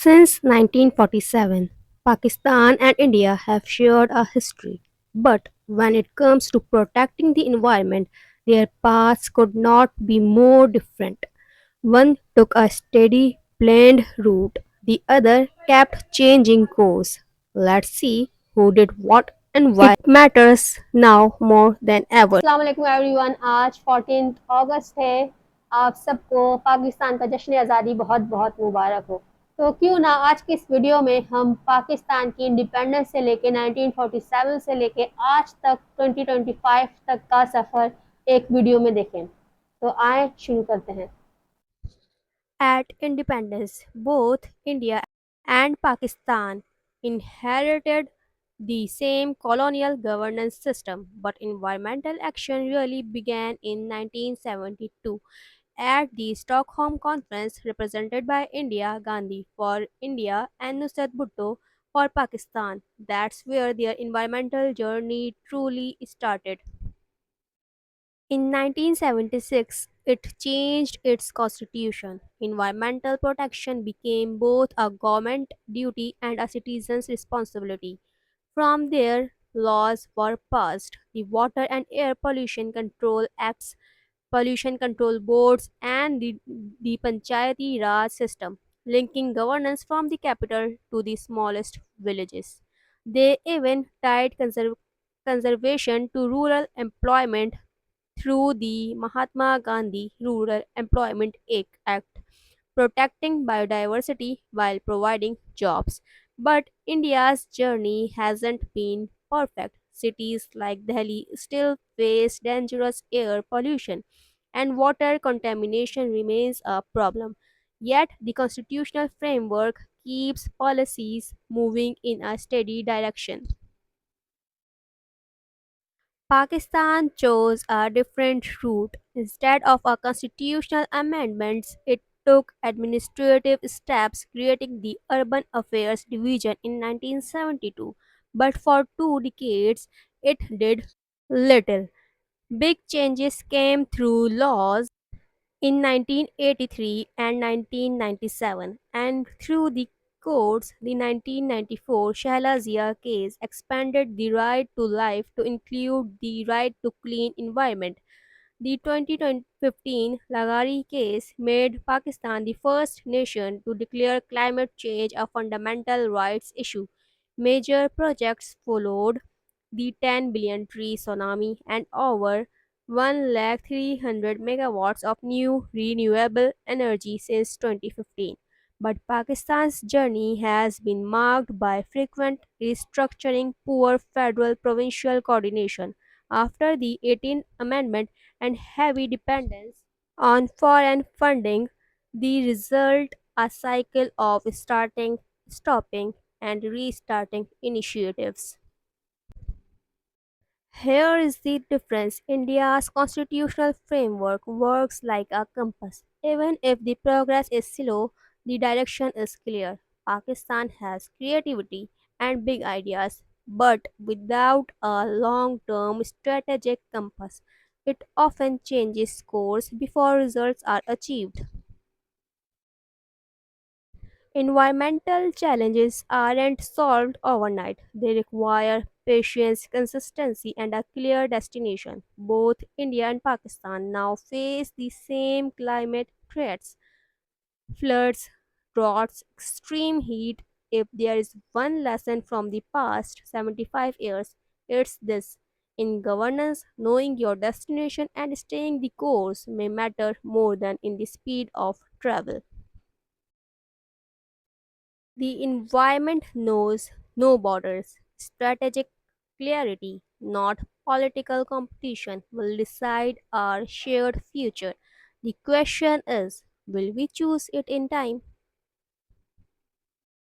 Since 1947, Pakistan and India have shared a history, but when it comes to protecting the environment, their paths could not be more different. One took a steady, planned route, the other kept changing course. Let's see who did what and why it matters now more than ever. अस्सलाम वालेकुम everyone. आज 14 अगस्त है। आप सबको पाकिस्तान का जश्न आज़ादी बहुत बहुत मुबारक हो। तो क्यों ना आज की इस वीडियो में हम पाकिस्तान की इंडिपेंडेंस से लेके 1947 से लेके आज तक 2025 तक का सफ़र एक वीडियो में देखें। तो आए शुरू करते हैं। At independence, both India and Pakistan inherited the same colonial governance system, but environmental action really began in 1972 at the Stockholm Conference, represented by India Gandhi for India and Nusrat Bhutto for Pakistan. That's where their environmental journey truly started. In 1976, it changed its constitution. Environmental protection became both a government duty and a citizen's responsibility. From there, laws were passed. The Water and Air Pollution Control Acts, pollution control boards, and the Panchayati Raj system, linking governance from the capital to the smallest villages. They even tied conservation to rural employment through the Mahatma Gandhi Rural Employment Act, protecting biodiversity while providing jobs. But India's journey hasn't been perfect. Cities like Delhi still face dangerous air pollution, and water contamination remains a problem. Yet, the constitutional framework keeps policies moving in a steady direction. Pakistan chose a different route. Instead of a constitutional amendments, it took administrative steps, creating the Urban Affairs Division in 1972. But for 2 decades, it did little. Big changes came through laws in 1983 and 1997, and through the courts, the 1994 Shahla Zia case expanded the right to life to include the right to clean environment. The 2015 Lagari case made Pakistan the first nation to declare climate change a fundamental rights issue. Major projects followed: the 10 billion tree tsunami and over 1,300,000 megawatts of new renewable energy since 2015. But Pakistan's journey has been marked by frequent restructuring, poor federal provincial coordination after the 18th Amendment, and heavy dependence on foreign funding. The result, a cycle of starting, stopping, and restarting initiatives. Here is the difference: India's constitutional framework works like a compass. Even if the progress is slow, the direction is clear. Pakistan has creativity and big ideas, but without a long term strategic compass, it often changes course before results are achieved. Environmental challenges aren't solved overnight. They require patience, consistency, and a clear destination. Both India and Pakistan now face the same climate threats: floods, droughts, extreme heat. If there is one lesson from the past 75 years, it's this. In governance, knowing your destination and staying the course may matter more than in the speed of travel. The environment knows no borders. Strategic clarity, not political competition, will decide our shared future. The question is, will we choose it in time?